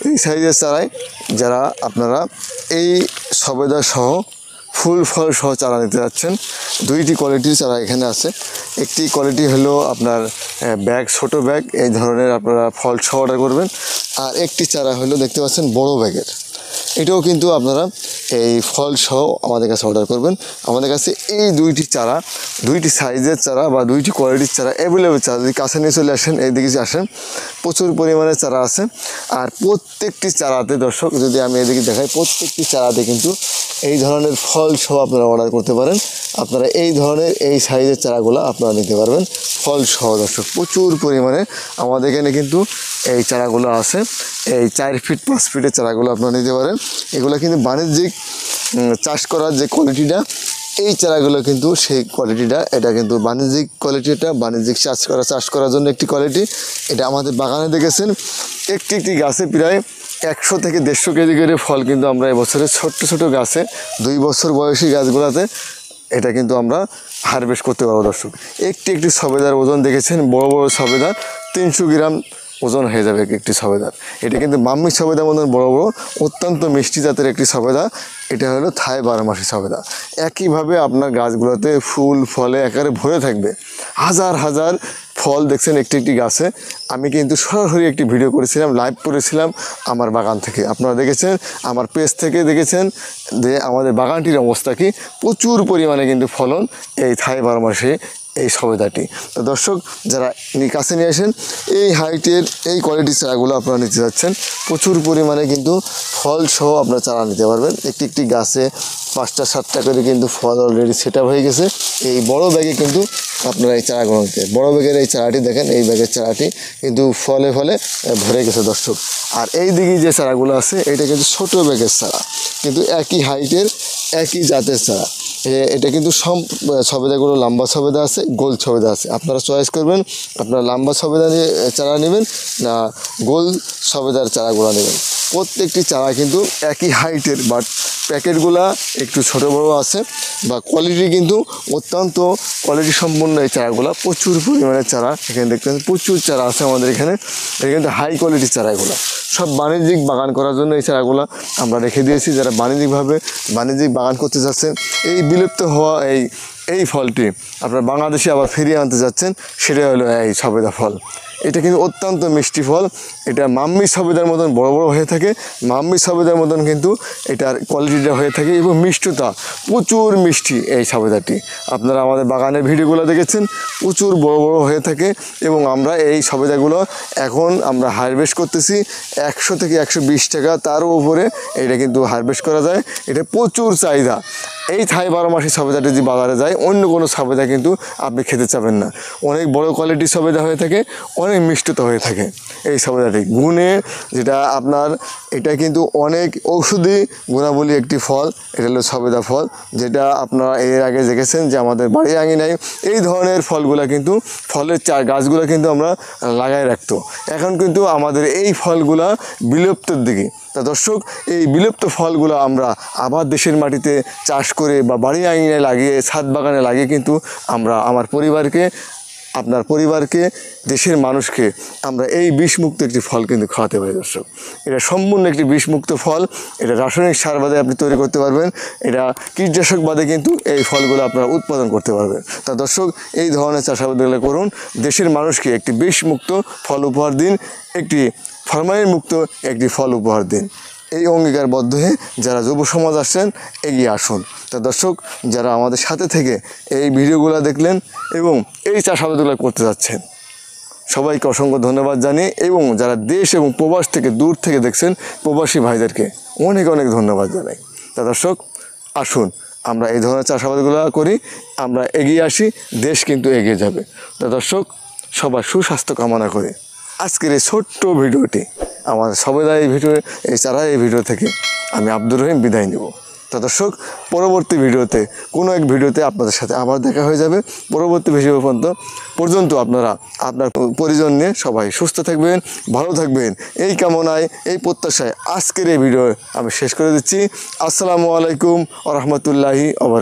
Free সাইজের চারায় যারা আপনারা এই সবেদা সহ ফুল ফল সহ চারা নিতে যাচ্ছেন, দুইটি কোয়ালিটির চারা এখানে আছে। একটি কোয়ালিটি হলো আপনার ব্যাগ, ছোট ব্যাগ, এই ধরনের আপনারা ফল সহ অর্ডার করবেন। আর একটি চারা হলো দেখতে পাচ্ছেন বড় ব্যাগের, এটাও কিন্তু আপনারা এই ফল সহ আমাদের কাছে অর্ডার করবেন। আমাদের কাছে এই দুইটি চারা, দুইটি সাইজের চারা বা দুইটি কোয়ালিটির চারা অ্যাভেলেবেল চারা, যদি কাছে নিয়ে চলে আসেন, এইদিকে আসেন, প্রচুর পরিমাণে চারা আছে। আর প্রত্যেকটি চারাতে দর্শক যদি আমি এদিকে দেখাই, প্রত্যেকটি চারাতে কিন্তু এই ধরনের ফল সহ আপনারা অর্ডার করতে পারেন। আপনারা এই ধরনের এই সাইজের চারাগুলো আপনারা নিতে পারবেন ফল সহ। দর্শক প্রচুর পরিমাণে আমাদের এখানে কিন্তু এই চারাগুলো আছে, এই 4 ফিট 5 ফিটের চারাগুলো আপনারা নিতে পারেন। এগুলো কিন্তু বাণিজ্যিক চাষ করার যে কোয়ালিটিটা, এই চারাগুলো কিন্তু সেই কোয়ালিটিটা, এটা কিন্তু বাণিজ্যিক কোয়ালিটিটা, বাণিজ্যিক চাষ করার জন্য একটি কোয়ালিটি। এটা আমাদের বাগানে দেখেছেন একটি একটি গাছে প্রায় 100 থেকে 150 কেজি করে ফল কিন্তু আমরা এবছরে ছোট্ট ছোট গাছে 2 বছর বয়সী গাছগুলোতে এটা কিন্তু আমরা হারভেস্ট করতে পারবো। দর্শক একটি একটি সবেদার ওজন দেখেছেন, বড় বড় সবেদার 300 গ্রাম ওজন হয়ে যাবে একটি সবেদার। এটা কিন্তু মাম্মি সবেদার মতন বড় বড় অত্যন্ত মিষ্টি জাতের একটি সবেদা। এটা হলো থাই 12 মাসি সবেদা। একইভাবে আপনার গাছগুলোতে ফুল ফলে একেবারে ভরে থাকবে, হাজার হাজার ফল দেখছেন একটি একটি গাছে। আমি কিন্তু সরাসরি একটি ভিডিও করেছিলাম, লাইভ করেছিলাম আমার বাগান থেকে, আপনারা দেখেছেন, আমার পেজ থেকে দেখেছেন যে আমাদের বাগানটির অবস্থা কি। প্রচুর পরিমাণে কিন্তু ফলন এই থাই 12 মাসে এই সবেদাটি। তো দর্শক যারা কাছে নিয়ে আসেন, এই হাইটের এই কোয়ালিটির চারাগুলো আপনারা নিতে যাচ্ছেন, প্রচুর পরিমাণে কিন্তু ফল সহ আপনারা চারা নিতে পারবেন। একটি একটি গাছে 5টা 7টা করে কিন্তু ফল অলরেডি সেট আপ হয়ে গেছে। এই বড় ব্যাগে কিন্তু আপনারা এই চারাগুলো নিতে, বড় ব্যাগের এই চারাটি দেখেন, এই ব্যাগের চারাটি কিন্তু ফলে ফলে ভরে গেছে দর্শক। আর এই দিকে যে চারাগুলো আছে এটা কিন্তু ছোট ব্যাগের চারা, কিন্তু একই হাইটের একই জাতের চারা। এটা কিন্তু সব সবেদাগুলো লম্বা সবেদা আছে, গোল সবেদা আছে। আপনারা চয়েস করবেন, আপনারা লম্বা সবেদা নিয়ে চারা নেবেন না গোল সবেদার চারাগুলো নেবেন। প্রত্যেকটি চারা কিন্তু একই হাইটের, বাট প্যাকেটগুলা একটু ছোট বড় আছে, বা কোয়ালিটি কিন্তু অত্যন্ত কোয়ালিটি সম্পন্ন এই চারাগুলো। প্রচুর পরিমাণে চারা এখানে দেখতে পাচ্ছেন, প্রচুর চারা আছে আমাদের এখানে। এটা কিন্তু হাই কোয়ালিটির চারাগুলো, সব বাণিজ্যিক বাগান করার জন্য এই চারাগুলো আমরা রেখে দিয়েছি। যারা বাণিজ্যিক বাগান করতে চাচ্ছেন, এই বিলুপ্ত হওয়া এই ফলটি আপনার বাংলাদেশে আবার ফিরিয়ে আনতে যাচ্ছেন, সেটা হলো এই সবেদা ফল। এটা কিন্তু অত্যন্ত মিষ্টি ফল। এটা মাম্মি সবেদার মতন বড় বড় হয়ে থাকে, মাম্মি সবেদার মতন কিন্তু এটার কোয়ালিটিটা হয়ে থাকে, এবং মিষ্টতা প্রচুর মিষ্টি এই সবেদাটি। আপনারা আমাদের বাগানের ভিডিওগুলো দেখেছেন, প্রচুর বড় বড় হয়ে থাকে। এবং আমরা এই সবেদাগুলো এখন আমরা হারভেস্ট করতেছি 100 থেকে 120 টাকা, তারও উপরে এটা কিন্তু হারভেস্ট করা যায়। এটা প্রচুর চাহিদা। এই থাই 12 মাসি সবেদাটি যদি বাজারে যায়, অন্য কোনো সবেদা কিন্তু আপনি খেতে চাবেন না। অনেক বড় কোয়ালিটির সবেদা হয়ে থাকে, অনেক মিষ্টতা হয়ে থাকে এই সবেদাটি। গুণে যেটা আপনার, এটা কিন্তু অনেক ঔষধি গুণাবলী একটি ফল। এটা হলো সবেদা ফল, যেটা আপনারা এর আগে দেখেছেন যে আমাদের বাড়ি আঙিনায় এই ধরনের ফলগুলো কিন্তু, ফলের গাছগুলো কিন্তু আমরা লাগাই রাখতো। এখন কিন্তু আমাদের এই ফলগুলা বিলুপ্তর দিকে। তা দর্শক এই বিলুপ্ত ফলগুলো আমরা আবার দেশের মাটিতে চাষ করে বা বাড়ি আঙিনায় লাগিয়ে, ছাদ বাগানে লাগিয়ে কিন্তু আমরা আমার পরিবারকে, আপনার পরিবারকে, দেশের মানুষকে আমরা এই বিষমুক্ত একটি ফল কিন্তু খাওয়াতে পারি। দর্শক এটা সম্পূর্ণ একটি বিষমুক্ত ফল। এটা রাসায়নিক সার বাদে আপনি তৈরি করতে পারবেন, এটা কীটনাশক বাদে কিন্তু এই ফলগুলো আপনারা উৎপাদন করতে পারবেন। তা দর্শক এই ধরনের চাষাবাদগুলো করুন, দেশের মানুষকে একটি বিষমুক্ত ফল উপহার দিন, একটি ফরমালিন মুক্ত একটি ফল উপহার দিন। এই অঙ্গীকারবদ্ধ হয়ে যারা যুব সমাজ আসছেন, এগিয়ে আসুন। তা দর্শক যারা আমাদের সাথে থেকে এই ভিডিওগুলো দেখলেন এবং এই চাষাবাদগুলো করতে যাচ্ছেন, সবাইকে অসংখ্য ধন্যবাদ জানিয়ে, এবং যারা দেশ এবং প্রবাস থেকে দূর থেকে দেখছেন, প্রবাসী ভাইদেরকে অনেক অনেক ধন্যবাদ জানাই। তা দর্শক আসুন আমরা এই ধরনের চাষাবাদগুলো করি, আমরা এগিয়ে আসি, দেশ কিন্তু এগিয়ে যাবে। তা দর্শক সবার সুস্বাস্থ্য কামনা করে আজকের এই ছোট্ট ভিডিওটি, আমার সবেদা এই ভিডিও, এই চারা এই ভিডিও থেকে আমি আব্দুর রহিম বিদায় নেব। তা দর্শক পরবর্তী ভিডিওতে, কোনো এক ভিডিওতে আপনাদের সাথে আবার দেখা হয়ে যাবে। পরবর্তী ভিডিও পর্যন্ত আপনারা আপনার পরিজন নিয়ে সবাই সুস্থ থাকবেন, ভালো থাকবেন, এই কামনায়, এই প্রত্যাশায় আজকের এই ভিডিও আমি শেষ করে দিচ্ছি। আসসালামু আলাইকুম ওয়া রাহমাতুল্লাহি ওয়া বারাকাতুহু।